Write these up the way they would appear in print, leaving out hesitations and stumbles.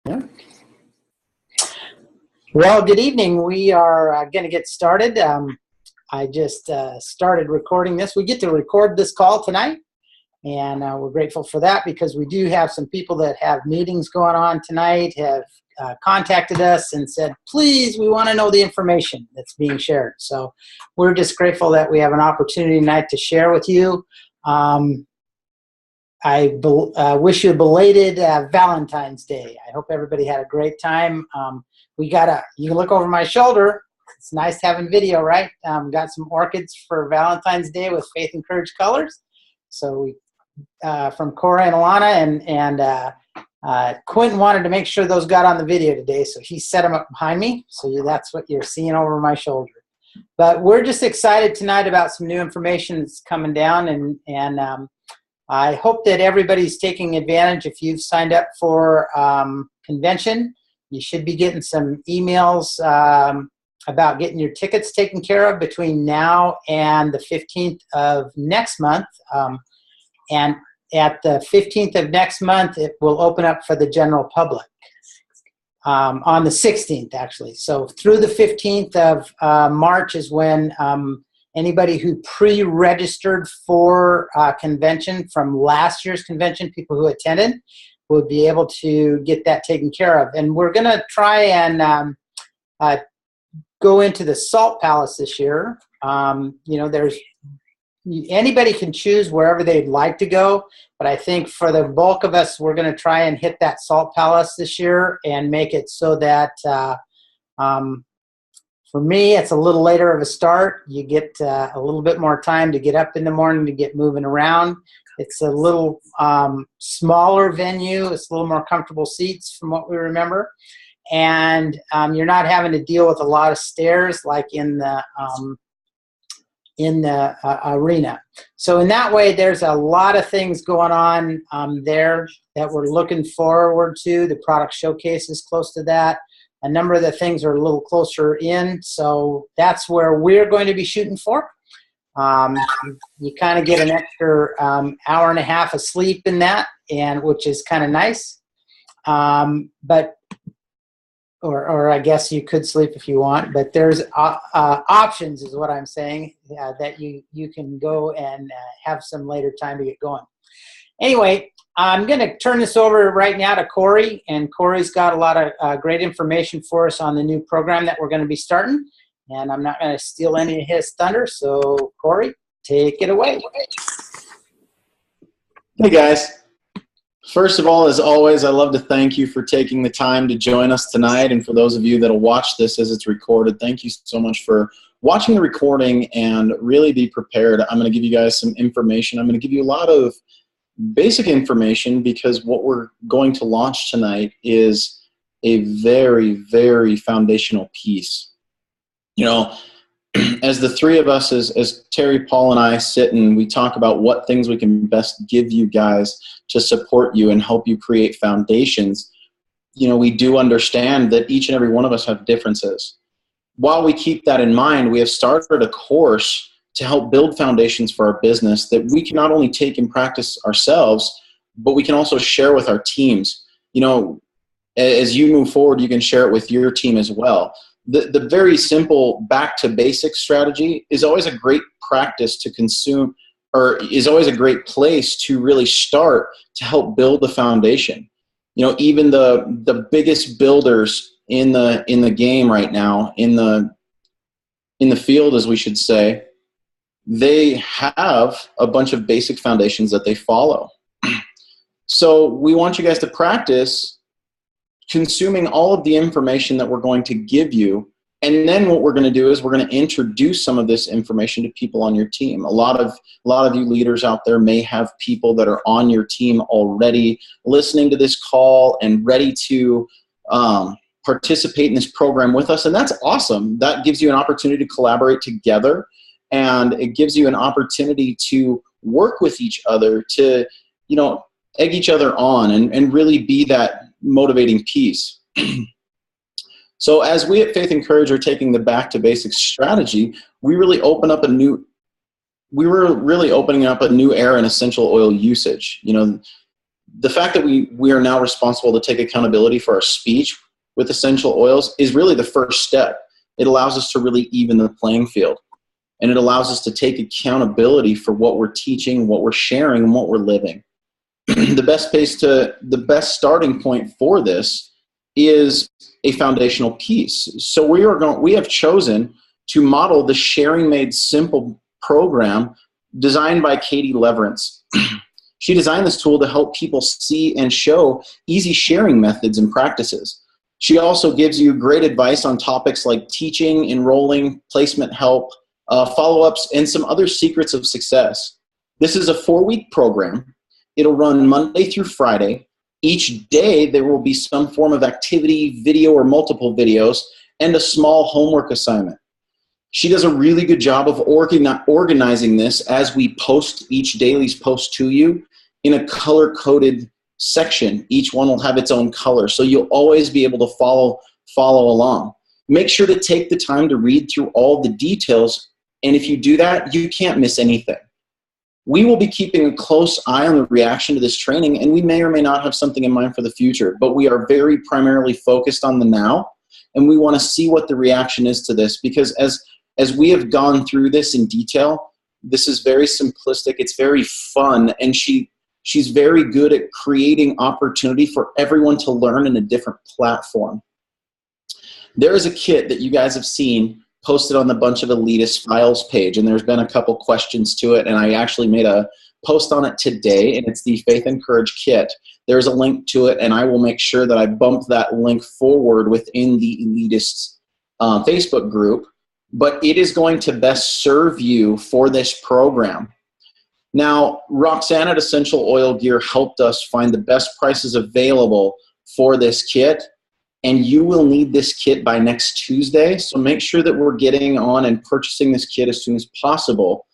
Yeah. Well, good evening. We are going to get started. I just started recording this. We get to record this call tonight, and we're grateful for that because we do have some people that have meetings going on tonight, have contacted us and said, please, we want to know the information that's being shared. So we're just grateful that we have an opportunity tonight to share with you. I wish you a belated Valentine's Day. I hope everybody had a great time. You can look over my shoulder. It's nice having video, right? Got some orchids for Valentine's Day with Faith and Courage colors. So we, from Cora and Alana, and Quentin wanted to make sure those got on the video today, so he set them up behind me. So that's what you're seeing over my shoulder. But we're just excited tonight about some new information that's coming down, and I hope that everybody's taking advantage. If you've signed up for convention, you should be getting some emails about getting your tickets taken care of between now and the 15th of next month. And at the 15th of next month, it will open up for the general public on the 16th, actually. So through the 15th of March is when anybody who pre-registered for convention from last year's convention, people who attended, will be able to get that taken care of. And we're going to try and go into the Salt Palace this year. Anybody can choose wherever they'd like to go, but I think for the bulk of us, we're going to try and hit that Salt Palace this year and make it so that for me, it's a little later of a start. You get a little bit more time to get up in the morning to get moving around. It's a little smaller venue. It's a little more comfortable seats from what we remember. And you're not having to deal with a lot of stairs like in the arena. So in that way, there's a lot of things going on there that we're looking forward to. The product showcase is close to that. A number of the things are a little closer in, so that's where we're going to be shooting for. You kind of get an extra hour and a half of sleep in that, and which is kind of nice. Or I guess you could sleep if you want, but there's options, is what I'm saying, that you can go and have some later time to get going. Anyway, I'm going to turn this over right now to Corey, and Corey's got a lot of great information for us on the new program that we're going to be starting, and I'm not going to steal any of his thunder, so Corey, take it away. Hey guys. First of all, as always, I'd love to thank you for taking the time to join us tonight, and for those of you that will watch this as it's recorded, thank you so much for watching the recording, and really be prepared. I'm going to give you guys some information. I'm going to give you a lot of basic information because what we're going to launch tonight is a very, very foundational piece. You know, as the three of us, as Terry, Paul, and I sit and we talk about what things we can best give you guys to support you and help you create foundations, you know, we do understand that each and every one of us have differences. While we keep that in mind, we have started a course to help build foundations for our business that we can not only take and practice ourselves, but we can also share with our teams. You know, as you move forward, you can share it with your team as well. The very simple back to basics strategy is always a great practice to consume, or is always a great place to really start to help build the foundation. You know, even the biggest builders in the game right now, in the field, as we should say, they have a bunch of basic foundations that they follow. So we want you guys to practice consuming all of the information that we're going to give you. And then what we're going to do is we're going to introduce some of this information to people on your team. A lot of you leaders out there may have people that are on your team already listening to this call and ready to participate in this program with us. And that's awesome. That gives you an opportunity to collaborate together. And it gives you an opportunity to work with each other, to, you know, egg each other on and really be that motivating piece. So as we at Faith and Courage are taking the back to basics strategy, we were really opening up a new era in essential oil usage. You know, the fact that we are now responsible to take accountability for our speech with essential oils is really the first step. It allows us to really even the playing field. And it allows us to take accountability for what we're teaching, what we're sharing, and what we're living. The best starting point for this is a foundational piece. So we have chosen to model the Sharing Made Simple program designed by Katie Leverance. She designed this tool to help people see and show easy sharing methods and practices. She also gives you great advice on topics like teaching, enrolling, placement help, follow-ups, and some other secrets of success. This is a 4-week program. It'll run Monday through Friday. Each day there will be some form of activity, video or multiple videos, and a small homework assignment. She does a really good job of organizing this as we post each daily's post to you in a color-coded section. Each one will have its own color, so you'll always be able to follow along. Make sure to take the time to read through all the details, and if you do that, you can't miss anything. We will be keeping a close eye on the reaction to this training, and we may or may not have something in mind for the future, but we are very primarily focused on the now, and we want to see what the reaction is to this, because as we have gone through this in detail, this is very simplistic, it's very fun, and she's very good at creating opportunity for everyone to learn in a different platform. There is a kit that you guys have seen posted on the Bunch of Elitist Files page, and there's been a couple questions to it, and I actually made a post on it today, and it's the Faith and Courage kit. There's a link to it, and I will make sure that I bump that link forward within the Elitist Facebook group, but it is going to best serve you for this program. Now, Roxanne at Essential Oil Gear helped us find the best prices available for this kit, and you will need this kit by next Tuesday, so make sure that we're getting on and purchasing this kit as soon as possible.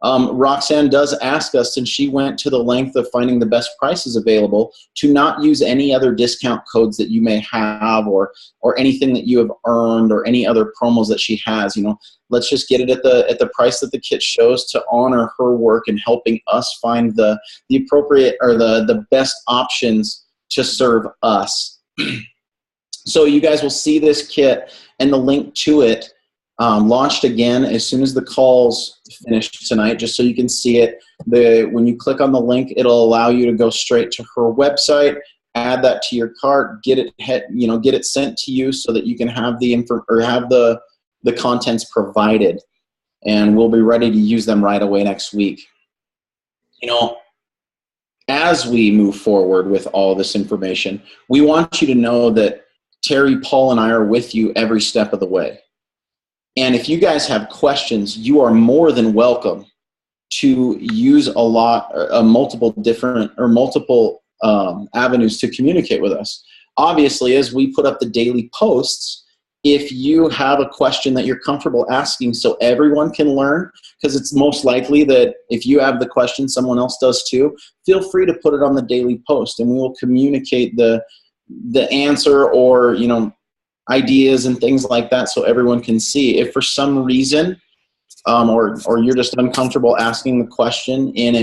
Roxanne does ask us, and she went to the length of finding the best prices available, to not use any other discount codes that you may have or anything that you have earned or any other promos that she has. You know, let's just get it at the price that the kit shows to honor her work in helping us find the appropriate or the best options to serve us. So you guys will see this kit and the link to it launched again as soon as the call's finished tonight, just so you can see it. When you click on the link, it'll allow you to go straight to her website, add that to your cart, get it sent to you so that you can have the contents provided, and we'll be ready to use them right away next week. You know, as we move forward with all this information, we want you to know that Terry, Paul, and I are with you every step of the way. And if you guys have questions, you are more than welcome to use multiple avenues to communicate with us. Obviously, as we put up the daily posts, if you have a question that you're comfortable asking so everyone can learn, because it's most likely that if you have the question, someone else does too, feel free to put it on the daily post, and we will communicate the answer or, you know, ideas and things like that so everyone can see. If for some reason or you're just uncomfortable asking the question in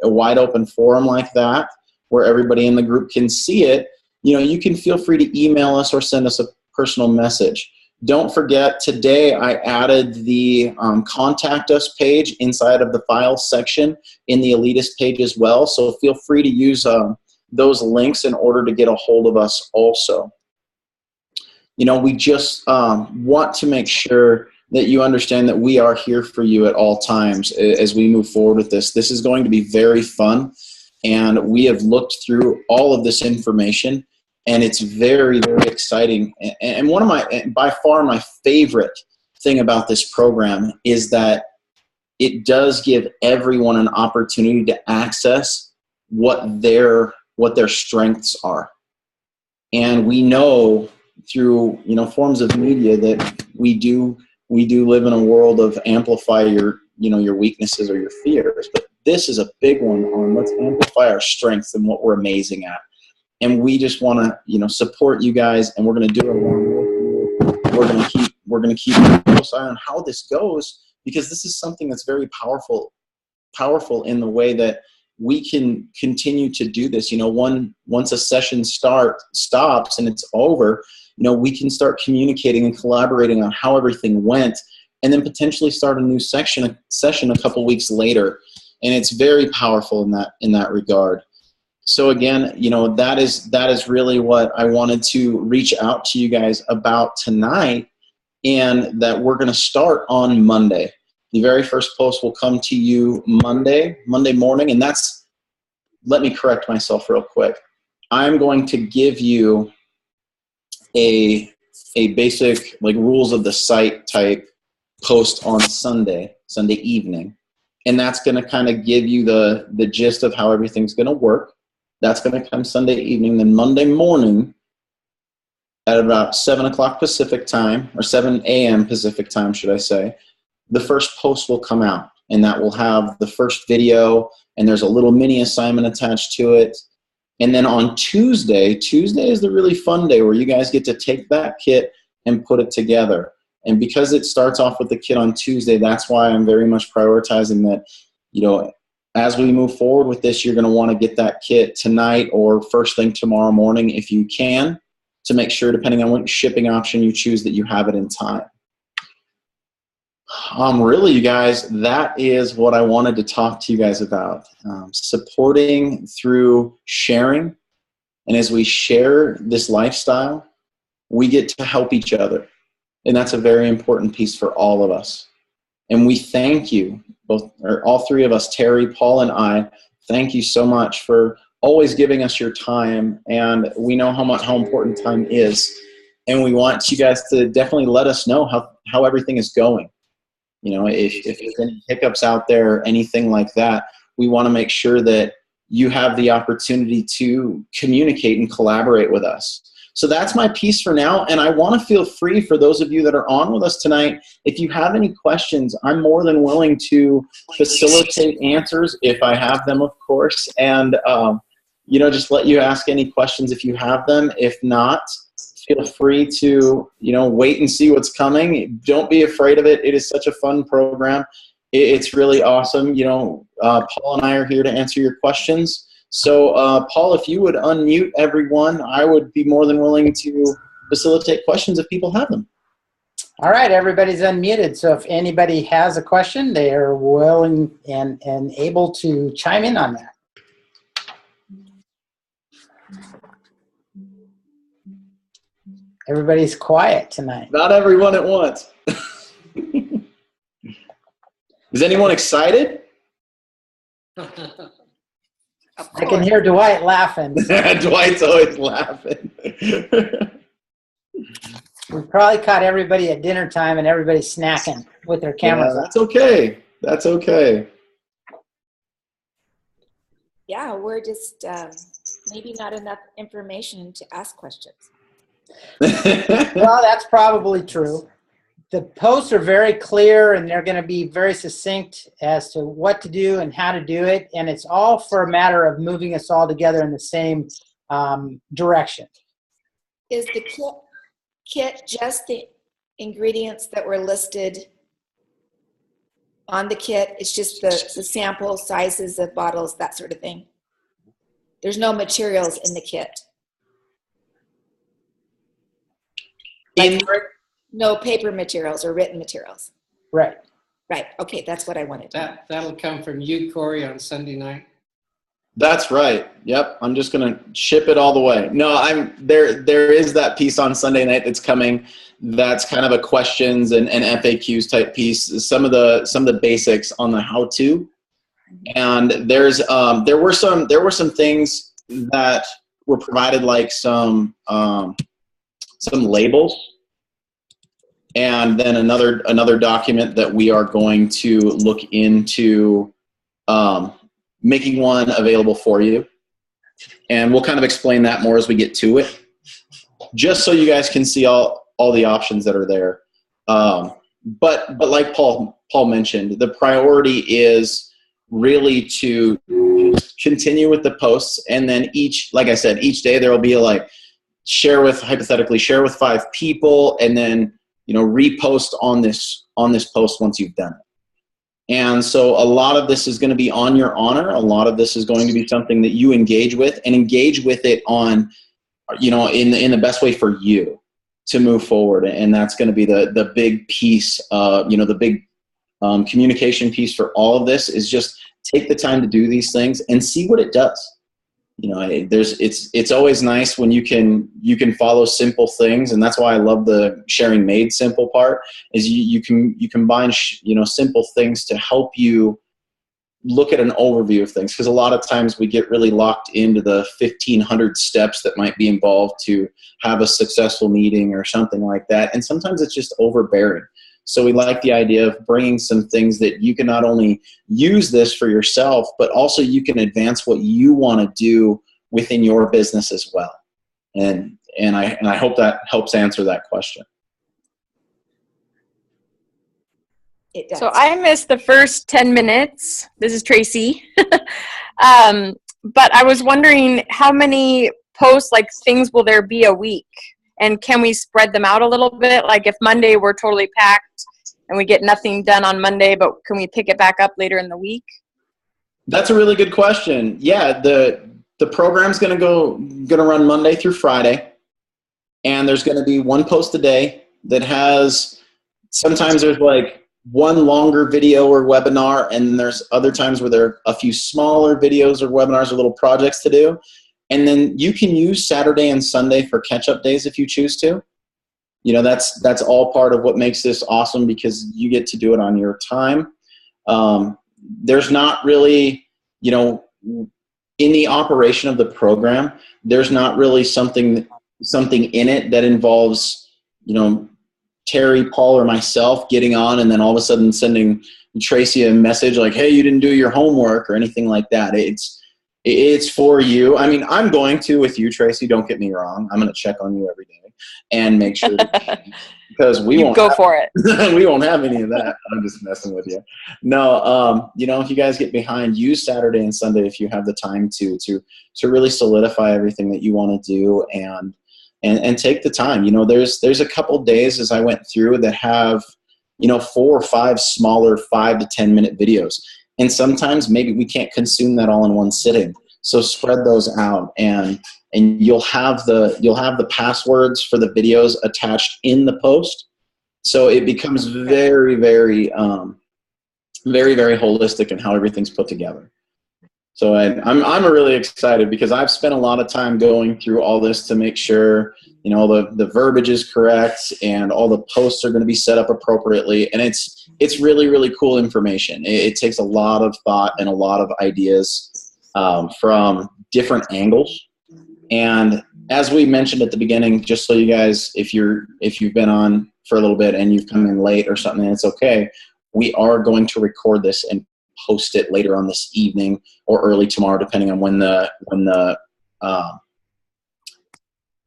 a wide open forum like that where everybody in the group can see it, you know, you can feel free to email us or send us a personal message. Don't forget, today I added the contact us page inside of the files section in the Elitist page as well, so feel free to use those links in order to get a hold of us also. You know, we just want to make sure that you understand that we are here for you at all times as we move forward with this. This is going to be very fun, and we have looked through all of this information, and it's very, very exciting. And by far my favorite thing about this program is that it does give everyone an opportunity to access what their strengths are. And we know through, you know, forms of media that we do live in a world of amplify your weaknesses or your fears, but this is a big one on let's amplify our strengths and what we're amazing at. And we just want to, you know, support you guys, and we're going to do it along with you. We're going to keep a close eye on how this goes, because this is something that's very powerful in the way that we can continue to do this. Once a session stops and it's over, we can start communicating and collaborating on how everything went, and then potentially start a new session a couple weeks later. And it's very powerful in that regard. So again, that is really what I wanted to reach out to you guys about tonight, and that we're going to start on Monday. The very first post will come to you Monday morning, and let me correct myself real quick. I'm going to give you a basic rules of the site type post on Sunday evening, and that's going to kind of give you the gist of how everything's going to work. That's going to come Sunday evening. Then Monday morning at about 7 o'clock Pacific time, or 7 a.m. Pacific time, should I say, the first post will come out, and that will have the first video, and there's a little mini assignment attached to it. And then on Tuesday is the really fun day where you guys get to take that kit and put it together. And because it starts off with the kit on Tuesday, that's why I'm very much prioritizing that, as we move forward with this, you're going to want to get that kit tonight or first thing tomorrow morning if you can, to make sure, depending on what shipping option you choose, that you have it in time. Really, you guys, that is what I wanted to talk to you guys about. Supporting through sharing. And as we share this lifestyle, we get to help each other. And that's a very important piece for all of us. And we thank you, all three of us, Terry, Paul, and I, thank you so much for always giving us your time. And we know how important time is. And we want you guys to definitely let us know how everything is going. If there's any hiccups out there, anything like that, we want to make sure that you have the opportunity to communicate and collaborate with us. So that's my piece for now, and I want to feel free for those of you that are on with us tonight. If you have any questions, I'm more than willing to facilitate answers if I have them, of course, and just let you ask any questions if you have them. If not, feel free to wait and see what's coming. Don't be afraid of it. It is such a fun program. It's really awesome. Paul and I are here to answer your questions. So, Paul, if you would unmute everyone, I would be more than willing to facilitate questions if people have them. All right, everybody's unmuted. So if anybody has a question, they are willing and able to chime in on that. Everybody's quiet tonight. Not everyone at once. Is anyone excited? I can hear Dwight laughing. Dwight's always laughing. We probably caught everybody at dinner time and everybody's snacking with their cameras on. That's okay. That's okay. Yeah, we're just maybe not enough information to ask questions. Well, that's probably true. The posts are very clear, and they're going to be very succinct as to what to do and how to do it. And it's all for a matter of moving us all together in the same direction. Is the kit just the ingredients that were listed on the kit? It's just the sample sizes of bottles, that sort of thing? There's no materials in the kit? No paper materials or written materials? Right. Right. Okay, that's what I wanted to know. That'll come from you, Corey, on Sunday night. That's right. Yep. I'm just going to ship it all the way. No, there is that piece on Sunday night that's coming. That's kind of a questions and FAQs type piece. Some of the basics on the how to. And there were some things that were provided, like some labels. And then another document that we are going to look into making one available for you. And we'll kind of explain that more as we get to it, just so you guys can see all the options that are there. But like Paul mentioned, the priority is really to continue with the posts, and then each day there will be hypothetically share with 5 people, and then repost on this post once you've done it. And so a lot of this is going to be on your honor. A lot of this is going to be something that you engage with, and engage with it on, in the best way for you to move forward. And that's going to be the big piece, the big communication piece for all of this, is just take the time to do these things and see what it does. It's always nice when you can follow simple things, and that's why I love the sharing made simple part. Is you combine simple things to help you look at an overview of things, because a lot of times we get really locked into the 1,500 steps that might be involved to have a successful meeting or something like that, and sometimes it's just overbearing. So we like the idea of bringing some things that you can not only use this for yourself, but also you can advance what you want to do within your business as well. And I hope that helps answer that question. It does. So I missed the first 10 minutes. This is Tracy. But I was wondering, how many posts, like things, will there be a week? And can we spread them out a little bit? Like if Monday we're totally packed and we get nothing done on Monday, but can we pick it back up later in the week? That's a really good question. Yeah, the program's gonna run Monday through Friday, and there's gonna be one post a day that has, sometimes there's like one longer video or webinar, and there's other times where there are a few smaller videos or webinars or little projects to do. And then you can use Saturday and Sunday for catch-up days if you choose to. That's all part of what makes this awesome, because you get to do it on your time. There's not really, in the operation of the program, there's not really something in it that involves, Terry, Paul, or myself getting on and then all of a sudden sending Tracy a message like, hey, you didn't do your homework or anything like that. It's for you. I mean, I'm going to with you, Tracy. Don't get me wrong. I'm going to check on you every day and make sure because we won't go for it. We won't have any of that. I'm just messing with you. No, if you guys get behind, use Saturday and Sunday if you have the time to really solidify everything that you want to do and take the time. There's a couple days as I went through that have 4 or 5 smaller 5 to 10 minute videos. And sometimes maybe we can't consume that all in one sitting. So spread those out, and you'll have the passwords for the videos attached in the post. So it becomes very, very, very, very holistic in how everything's put together. So I'm really excited because I've spent a lot of time going through all this to make sure the verbiage is correct and all the posts are going to be set up appropriately. And it's really, really cool information. It takes a lot of thought and a lot of ideas from different angles. And as we mentioned at the beginning, just so you guys, if you've been on for a little bit and you've come in late or something, it's okay. We are going to record this and post it later on this evening or early tomorrow, depending on when the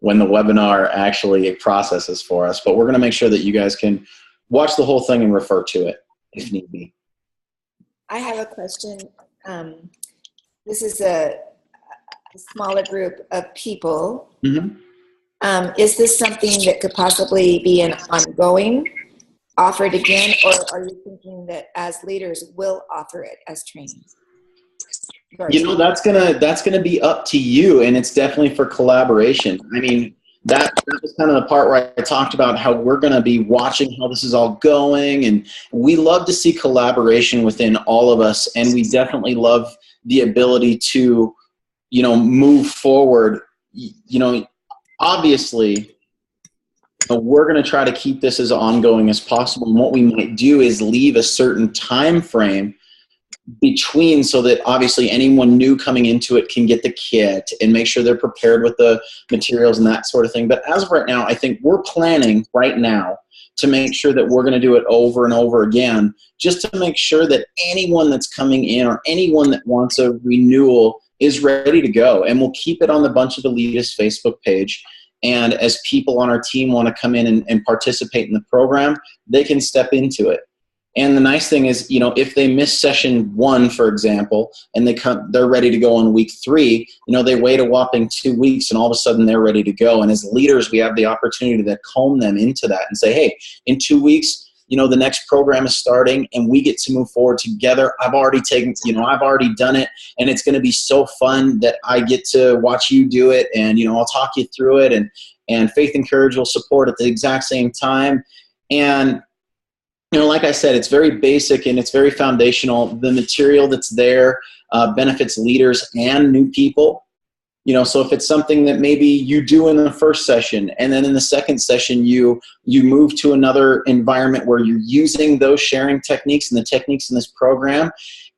webinar actually processes for us. But we're going to make sure that you guys can watch the whole thing and refer to it if need be. I have a question. This is a smaller group of people. Mm-hmm. Is this something that could possibly be an ongoing, offered again, or are you thinking that as leaders will offer it as training? That's gonna be up to you, and it's definitely for collaboration. I mean, that was kind of the part where I talked about how we're gonna be watching how this is all going, and we love to see collaboration within all of us, and we definitely love the ability to, move forward. Obviously, we're going to try to keep this as ongoing as possible. And what we might do is leave a certain time frame between, so that obviously anyone new coming into it can get the kit and make sure they're prepared with the materials and that sort of thing. But as of right now, I think we're planning right now to make sure that we're going to do it over and over again, just to make sure that anyone that's coming in or anyone that wants a renewal is ready to go. And we'll keep it on the Bunch of Elitists Facebook page. And as people on our team want to come in and participate in the program, they can step into it. And the nice thing is, if they miss session 1, for example, and they're ready to go on week 3, they wait a whopping 2 weeks and all of a sudden they're ready to go. And as leaders, we have the opportunity to comb them into that and say, hey, in 2 weeks, the next program is starting and we get to move forward together. I've already done it, and it's going to be so fun that I get to watch you do it, and, I'll talk you through it, and Faith and Courage will support at the exact same time. And, like I said, it's very basic and it's very foundational. The material that's there benefits leaders and new people. So if it's something that maybe you do in the first session, and then in the second session you move to another environment where you're using those sharing techniques and the techniques in this program,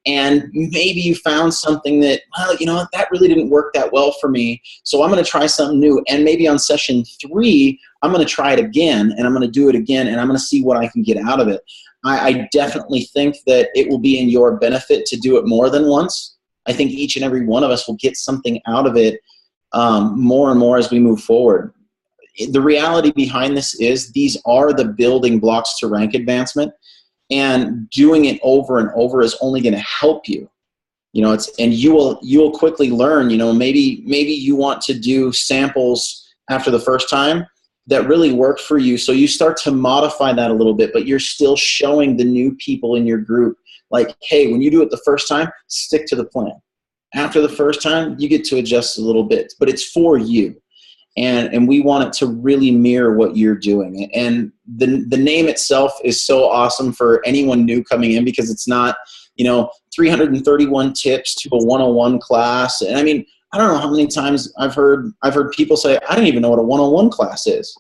and maybe you found something that, well, that really didn't work that well for me, so I'm going to try something new. And maybe on session 3, I'm going to try it again, and I'm going to do it again, and I'm going to see what I can get out of it. I definitely think that it will be in your benefit to do it more than once. I think each and every one of us will get something out of it more and more as we move forward. The reality behind this is these are the building blocks to rank advancement, and doing it over and over is only going to help you. And you will quickly learn. Maybe you want to do samples after the first time that really worked for you, so you start to modify that a little bit, but you're still showing the new people in your group, like, hey, when you do it the first time, stick to the plan. After the first time, you get to adjust a little bit, but it's for you. And we want it to really mirror what you're doing. And the name itself is so awesome for anyone new coming in, because it's not, 331 tips to a 101 class. And I mean, I don't know how many times I've heard people say, I don't even know what a 101 class is.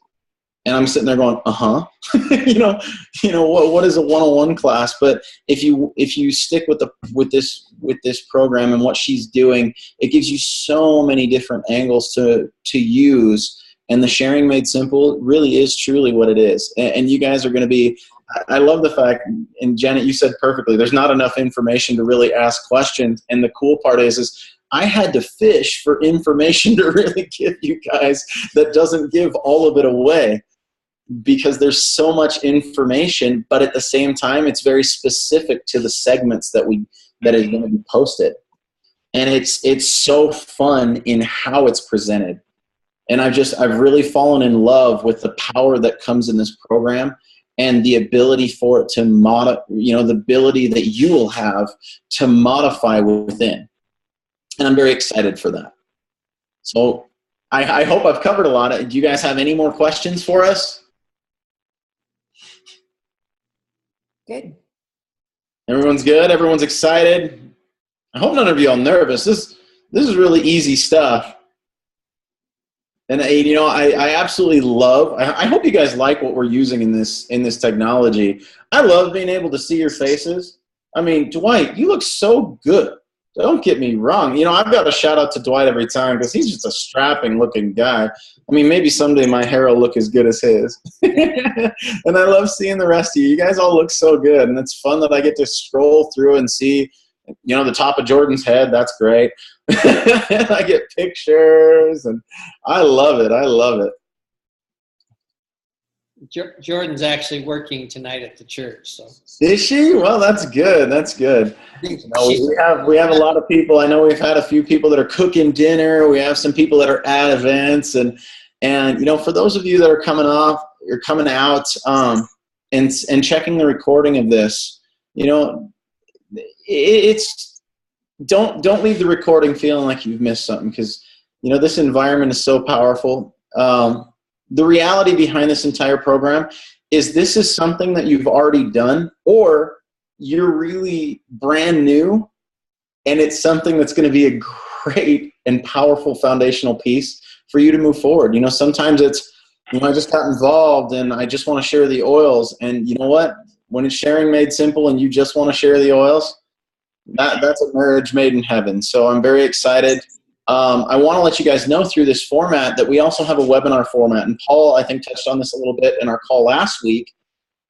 And I'm sitting there going, what is a 101 class? But if you stick with this program and what she's doing, it gives you so many different angles to use. And the Sharing Made Simple really is truly what it is. And you guys are going to be, I love the fact, and Janet, you said perfectly, there's not enough information to really ask questions. And the cool part is I had to fish for information to really give you guys that doesn't give all of it away, because there's so much information, but at the same time, it's very specific to the segments that is going to be posted. And it's so fun in how it's presented. And I've really fallen in love with the power that comes in this program, and the ability for it to the ability that you will have to modify within. And I'm very excited for that. So I hope I've covered a lot. Do you guys have any more questions for us? Good. Everyone's good? Everyone's excited? I hope none of you are nervous. This is really easy stuff. And I absolutely love, I hope you guys like what we're using in this technology. I love being able to see your faces. I mean, Dwight, you look so good. Don't get me wrong. I've got to shout out to Dwight every time, because he's just a strapping looking guy. I mean, maybe someday my hair will look as good as his. And I love seeing the rest of you. You guys all look so good. And it's fun that I get to scroll through and see, the top of Jordan's head. That's great. And I get pictures, and I love it. I love it. Jordan's actually working tonight at the church. So is she? Well, that's good. That's good. We have a lot of people. I know we've had a few people that are cooking dinner. We have some people that are at events, and for those of you that are coming out, and checking the recording of this, it's don't leave the recording feeling like you've missed something, because this environment is so powerful. The reality behind this entire program is this is something that you've already done, or you're really brand new, and it's something that's going to be a great and powerful foundational piece for you to move forward. Sometimes it's, I just got involved and I just want to share the oils, and you know what? When it's Sharing Made Simple and you just want to share the oils, that's a marriage made in heaven. So I'm very excited. I want to let you guys know through this format that we also have a webinar format. And Paul, I think, touched on this a little bit in our call last week,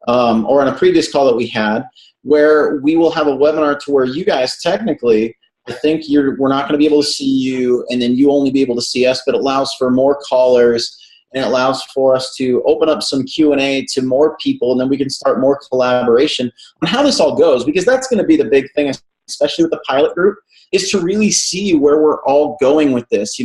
or in a previous call that we had, where we will have a webinar to where you guys technically, I think we're not going to be able to see you, and then you only be able to see us, but it allows for more callers, and it allows for us to open up some Q&A to more people, and then we can start more collaboration on how this all goes, because that's going to be the big thing, especially with the pilot group, is to really see where we're all going with this.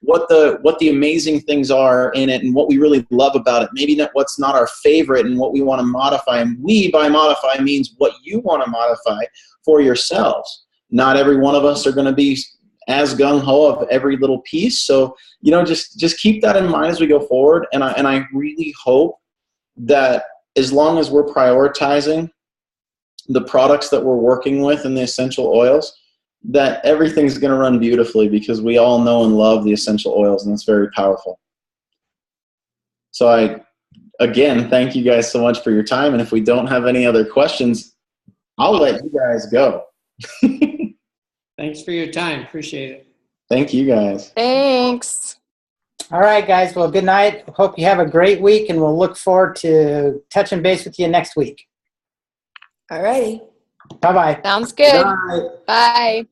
what the amazing things are in it and what we really love about it. Maybe not what's not our favorite and what we want to modify. And we, by modify, means what you want to modify for yourselves. Not every one of us are going to be as gung-ho of every little piece. So, just keep that in mind as we go forward. And I really hope that as long as we're prioritizing the products that we're working with and the essential oils, that everything's going to run beautifully, because we all know and love the essential oils, and it's very powerful. So I, again, thank you guys so much for your time. And if we don't have any other questions, I'll let you guys go. Thanks for your time. Appreciate it. Thank you guys. Thanks. All right, guys. Well, good night. Hope you have a great week, and we'll look forward to touching base with you next week. All righty. Bye-bye. Sounds good. Bye. Bye.